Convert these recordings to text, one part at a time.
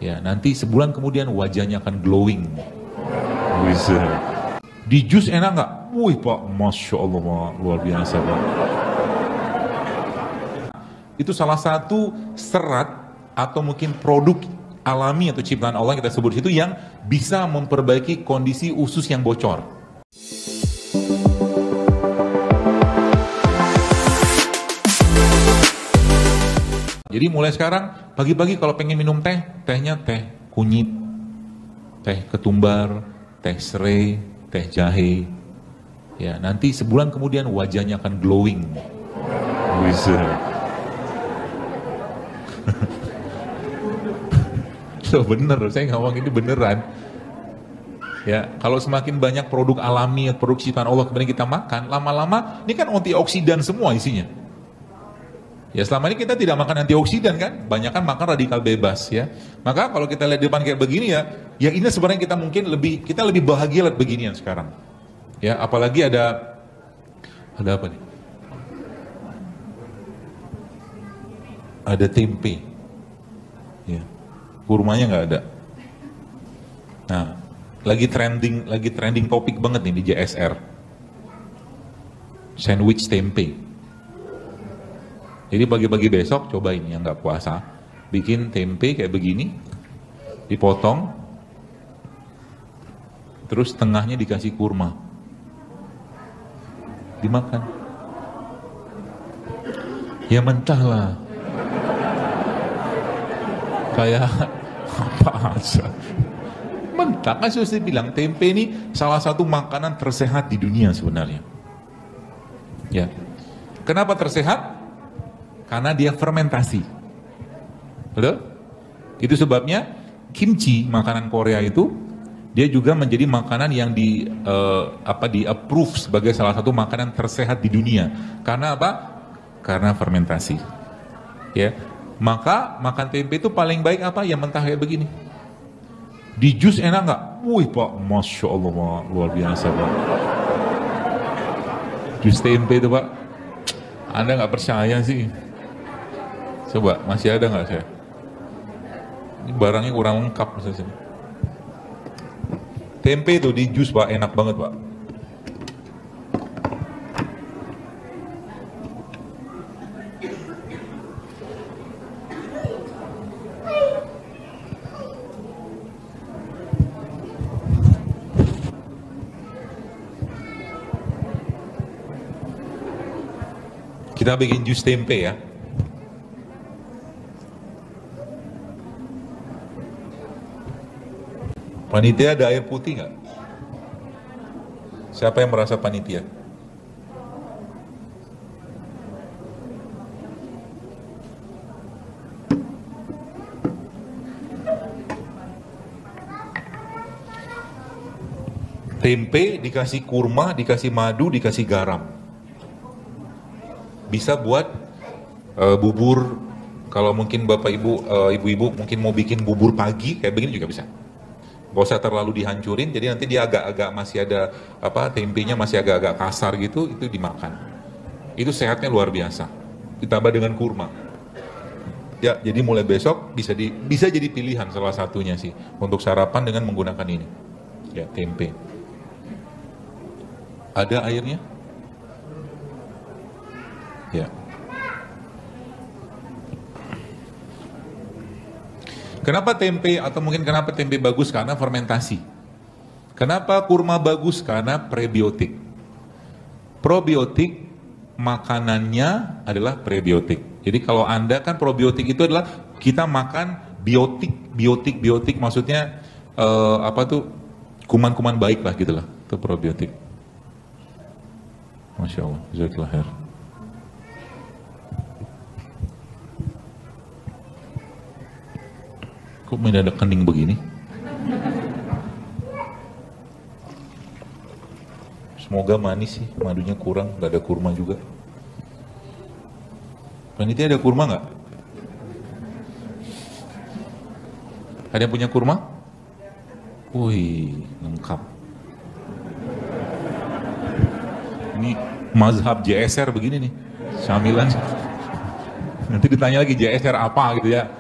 Ya, nanti sebulan kemudian wajahnya akan glowing. Bisa. Di jus enak nggak? Wih Pak, Masya Allah Pak, luar biasa Pak. Itu salah satu serat atau mungkin produk alami atau ciptaan Allah yang kita sebut itu yang bisa memperbaiki kondisi usus yang bocor. Jadi mulai sekarang pagi-pagi kalau pengen minum teh, tehnya teh kunyit, teh ketumbar, teh serai, teh jahe. Ya, nanti sebulan kemudian wajahnya akan glowing. Bisa. So, bener, saya ngomong ini beneran. Ya, kalau semakin banyak produk alami, produk ciptaan Allah kemudian kita makan, lama-lama ini kan antioksidan semua isinya. Ya, selama ini kita tidak makan antioksidan kan, banyak kan makan radikal bebas ya. Maka kalau kita lihat di depan kayak begini ya ini sebenarnya kita mungkin kita lebih bahagia lihat beginian sekarang. Ya, apalagi ada apa nih? Ada tempe. Ya. Kurmanya nggak ada. Nah, lagi trending topik banget nih di JSR. Sandwich tempe. Jadi pagi-pagi besok cobain yang nggak puasa, bikin tempe kayak begini, dipotong, terus tengahnya dikasih kurma, dimakan. Ya mentah lah, kayak apa aja. Mentah kan sudah bilang tempe ini salah satu makanan tersehat di dunia sebenarnya. Ya, kenapa tersehat? Karena dia fermentasi, betul? Itu sebabnya kimchi, makanan Korea itu, dia juga menjadi makanan yang di approve sebagai salah satu makanan tersehat di dunia. Karena apa? Karena fermentasi. Ya, maka makan tempe itu paling baik apa? Yang mentah kayak begini. Di jus enak nggak? Wih Pak, Masya Allah Pak, luar biasa Pak. Jus tempe itu Pak, Anda nggak percaya sih. Coba, masih ada nggak saya? Ini barangnya kurang lengkap misalnya. Tempe itu di jus Pak, enak banget Pak. Kita bikin jus tempe ya. Panitia ada air putih nggak? Siapa yang merasa panitia? Tempe dikasih kurma, dikasih madu, dikasih garam. Bisa buat bubur. Kalau mungkin bapak ibu, ibu-ibu mungkin mau bikin bubur pagi kayak begini juga bisa. Gak usah terlalu dihancurin, jadi nanti dia agak-agak masih ada tempenya masih agak-agak kasar gitu, itu dimakan. Itu sehatnya luar biasa. Ditambah dengan kurma. Ya, jadi mulai besok bisa jadi pilihan salah satunya sih untuk sarapan dengan menggunakan ini. Ya, tempe. Ada airnya? Ya. Kenapa tempe atau mungkin kenapa tempe bagus? Karena fermentasi. Kenapa kurma bagus? Karena prebiotik. Probiotik makanannya adalah prebiotik. Jadi kalau Anda kan probiotik itu adalah kita makan biotik maksudnya kuman-kuman baik lah gitu lah. Itu probiotik. Masya Allah, jazakallah khair. Kok mendadak kening begini? Semoga manis sih, madunya kurang, gak ada kurma juga. Panitia ada kurma nggak? Ada yang punya kurma? Wih, lengkap. Ini mazhab JSR begini nih, syamilan. Nanti ditanya lagi JSR apa gitu ya.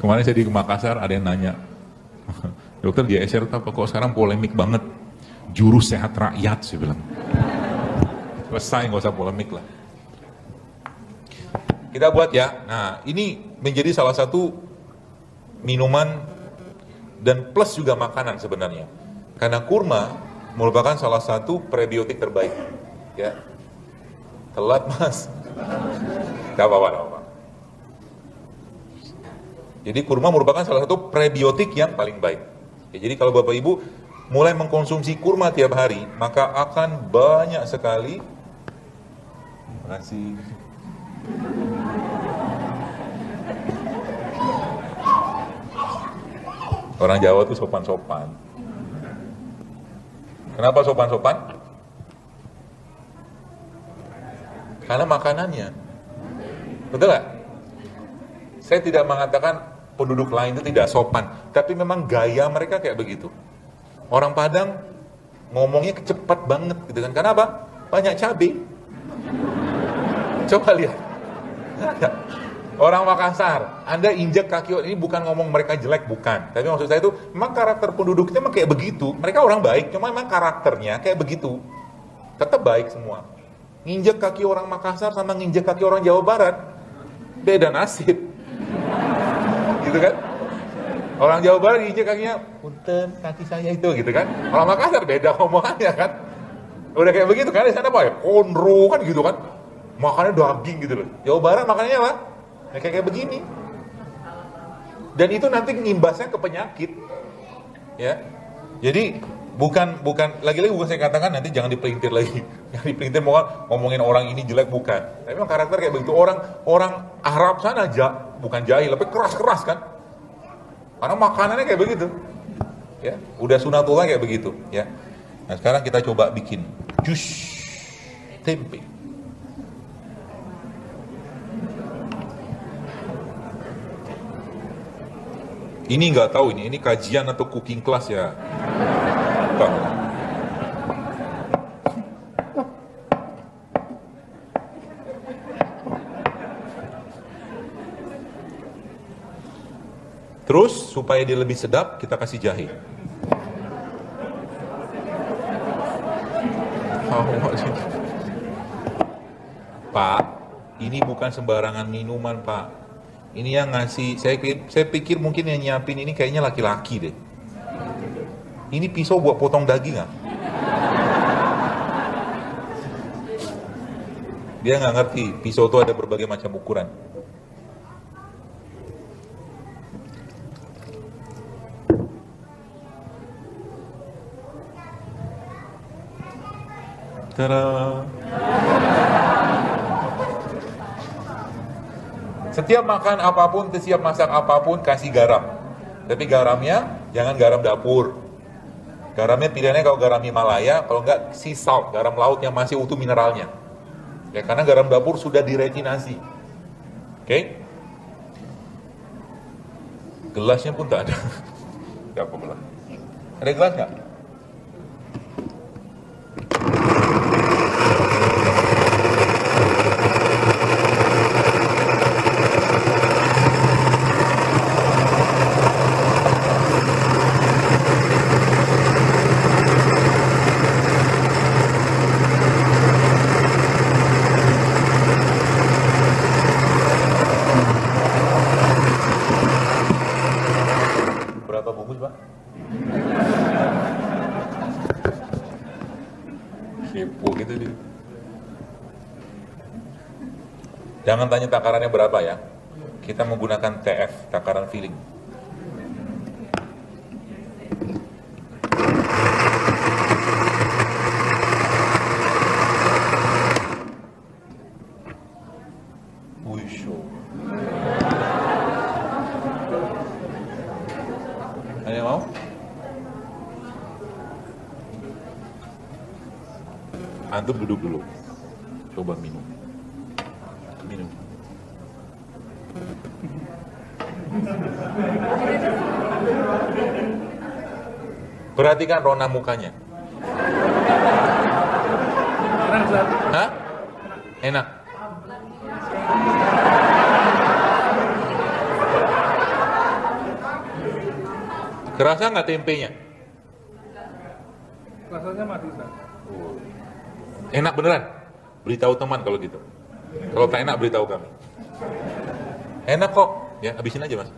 Kemarin saya di Makassar ada yang nanya, dokter di SR apa kok sekarang polemik banget, juru sehat rakyat, saya bilang. Selesai, nggak usah polemik lah. Kita buat ya. Nah, ini menjadi salah satu minuman dan plus juga makanan sebenarnya. Karena kurma merupakan salah satu prebiotik terbaik. Ya. Telat mas. Gak apa-apa. Jadi kurma merupakan salah satu prebiotik yang paling baik. Ya, jadi kalau Bapak Ibu mulai mengkonsumsi kurma tiap hari, maka akan banyak sekali. Terima kasih. Orang Jawa tuh sopan-sopan. Kenapa sopan-sopan? Karena makanannya. Betul nggak? Saya tidak mengatakan penduduk lain itu tidak sopan, tapi memang gaya mereka kayak begitu. Orang Padang ngomongnya cepat banget gitu kan. Kenapa? Banyak cabai. Coba lihat. Orang Makassar, Anda injek kaki, ini bukan ngomong mereka jelek, bukan. Tapi maksud saya itu, memang karakter penduduknya memang kayak begitu. Mereka orang baik, cuma memang karakternya kayak begitu. Tetap baik semua. Nginjek kaki orang Makassar sama nginjek kaki orang Jawa Barat, beda nasib. Gitu kan? Orang Jawa Barat nginjek kakinya, punten kaki saya itu, gitu kan? Orang Makassar beda ngomongannya kan? Udah kayak begitu kan? Di sana apa ya? Konro kan gitu kan? Makannya daging gitu loh. Jawa Barat makanannya apa? Ya, kayak begini. Dan itu nanti ngimbasnya ke penyakit. Ya. Jadi bukan lagi-lagi bukan saya katakan nanti jangan dipelintir lagi. Yang dipelintir mau ngomongin orang ini jelek, bukan. Tapi memang karakter kayak begitu. Orang Arab sana bukan jahil, tapi keras-keras kan. Karena makanannya kayak begitu. Ya, udah sunatullah kayak begitu, ya. Nah, sekarang kita coba bikin jus tempe. Ini nggak tahu ini kajian atau cooking class ya. Entah. Terus supaya dia lebih sedap kita kasih jahe. Pak, ini bukan sembarangan minuman, Pak. Ini yang ngasih, saya pikir mungkin yang nyiapin ini kayaknya laki-laki deh. Ini pisau buat potong daging nggak? Dia nggak ngerti, pisau itu ada berbagai macam ukuran. Tada! Setiap makan apapun, setiap masak apapun, kasih garam. Tapi garamnya, jangan garam dapur. Garamnya pilihannya kalau garam Himalaya, kalau enggak sea salt, garam laut yang masih utuh mineralnya. Ya, karena garam dapur sudah diretinasi. Oke? Gelasnya pun tak ada. Tidak apa-apa. Ada gelas nggak? Berapa bungkus, Pak? Kepo gitu dia. Jangan tanya takarannya berapa ya. Kita menggunakan TF, takaran filling. Ada yang mau? Antum duduk dulu. Coba minum. Minum. Perhatikan rona mukanya. Hah? Enak. Kerasa nggak tempenya? Rasanya mati, Ustaz. Enak beneran? Beritahu teman kalau gitu. Kalau tak enak beritahu kami. Enak kok. Ya, habisin aja, Mas.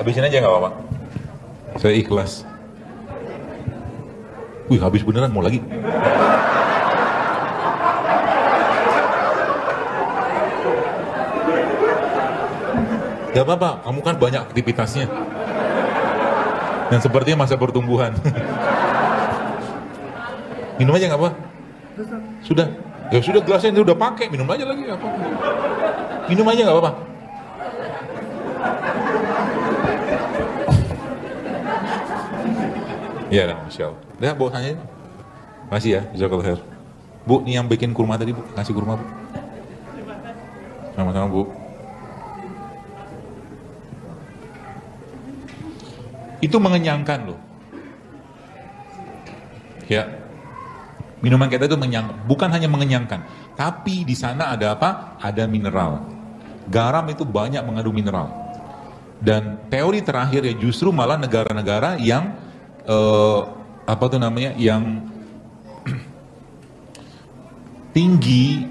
Habisin aja nggak apa-apa. Saya ikhlas. Wih, habis beneran, mau lagi. Gak apa-apa, kamu kan banyak aktivitasnya. Dan sepertinya masa pertumbuhan. Minum aja nggak apa? Sudah. Ya sudah, gelasnya ini udah pakai, minum aja lagi apa? Minum aja nggak apa-apa. Iya kan, Masya Allah. Udah, bawa tanya ini. Masih ya, jazakallah khair. Bu, ini yang bikin kurma tadi, Bu. Kasih kurma, Bu. Sama-sama, Bu. Itu mengenyangkan loh. Ya. Minuman kita itu bukan hanya mengenyangkan, tapi di sana ada apa? Ada mineral. Garam itu banyak mengandung mineral. Dan teori terakhir ya justru malah negara-negara yang yang tinggi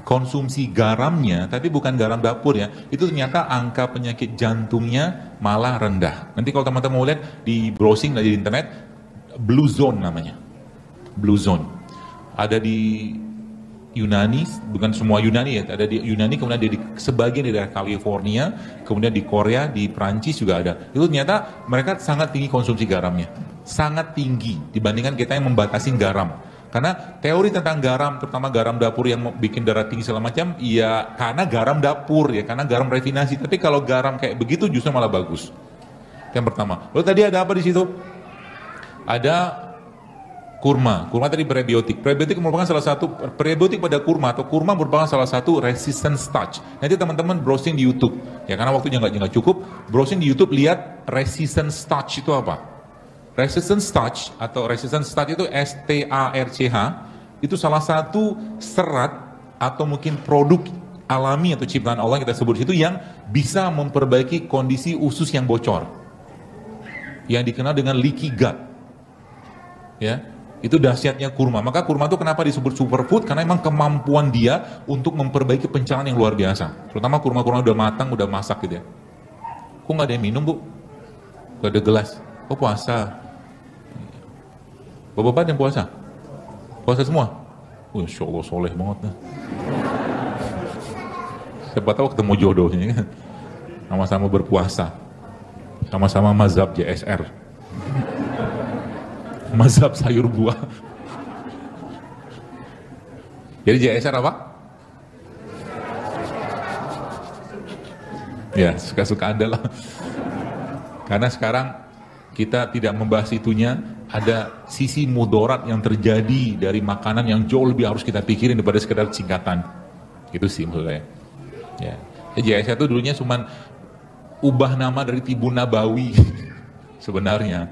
konsumsi garamnya, tapi bukan garam dapur ya, itu ternyata angka penyakit jantungnya malah rendah. Nanti kalau teman-teman mau lihat di browsing di internet, Blue Zone namanya, Blue Zone. Ada di Yunani, bukan semua Yunani ya, ada di Yunani, kemudian ada di sebagian di daerah California, kemudian di Korea, di Prancis juga ada. Itu ternyata mereka sangat tinggi konsumsi garamnya, sangat tinggi dibandingkan kita yang membatasi garam. Karena teori tentang garam, terutama garam dapur yang bikin darah tinggi segala macam, ya karena garam dapur ya, karena garam refinasi. Tapi kalau garam kayak begitu justru malah bagus. Yang pertama. Lalu tadi ada apa di situ? Ada kurma. Kurma tadi prebiotik. Prebiotik merupakan salah satu, prebiotik pada kurma atau kurma merupakan salah satu resistant starch. Nanti teman-teman browsing di YouTube. Ya karena waktunya nggak cukup, browsing di YouTube lihat resistant starch itu apa. Resistant starch atau resistant starch itu STARCH, itu salah satu serat atau mungkin produk alami atau ciptaan Allah yang kita sebut itu yang bisa memperbaiki kondisi usus yang bocor. Yang dikenal dengan leaky gut. Ya, itu dahsyatnya kurma. Maka kurma itu kenapa disebut superfood? Karena memang kemampuan dia untuk memperbaiki pencernaan yang luar biasa. Terutama kurma-kurma udah matang, udah masak gitu ya. Kok nggak ada yang minum, Bu? Gak ada gelas. Oh puasa. Bapak-bapak yang puasa? Puasa semua? Insya Allah soleh banget. Nah. Siapa tahu ketemu jodohnya kan. Sama-sama berpuasa. Sama-sama mazhab JSR. Mazhab sayur buah. Jadi JSR apa? Ya, suka-suka Anda lah. Karena sekarang kita tidak membahas itunya, ada sisi mudarat yang terjadi dari makanan yang jauh lebih harus kita pikirin daripada sekedar singkatan. Itu sih menurut saya. Ya. JSR itu dulunya cuma ubah nama dari Tibun Nabawi sebenarnya.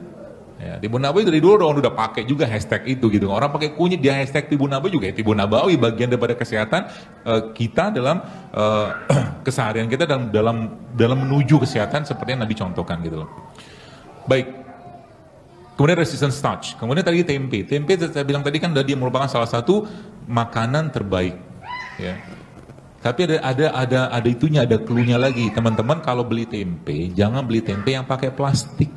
Ya, Tibun Nabawi dari dulu udah pakai juga hashtag itu gitu. Orang pakai kunyit dia hashtag Tibun Nabawi juga ya. Tibun Nabawi bagian daripada kesehatan kita dalam keseharian kita dalam menuju kesehatan seperti yang Nabi contohkan gitu loh. Baik. Kemudian resistant starch. Kemudian tadi tempe. Tempe saya bilang tadi kan dia merupakan salah satu makanan terbaik. Ya. Tapi ada itunya, ada cluenya lagi. Teman-teman kalau beli tempe, jangan beli tempe yang pakai plastik.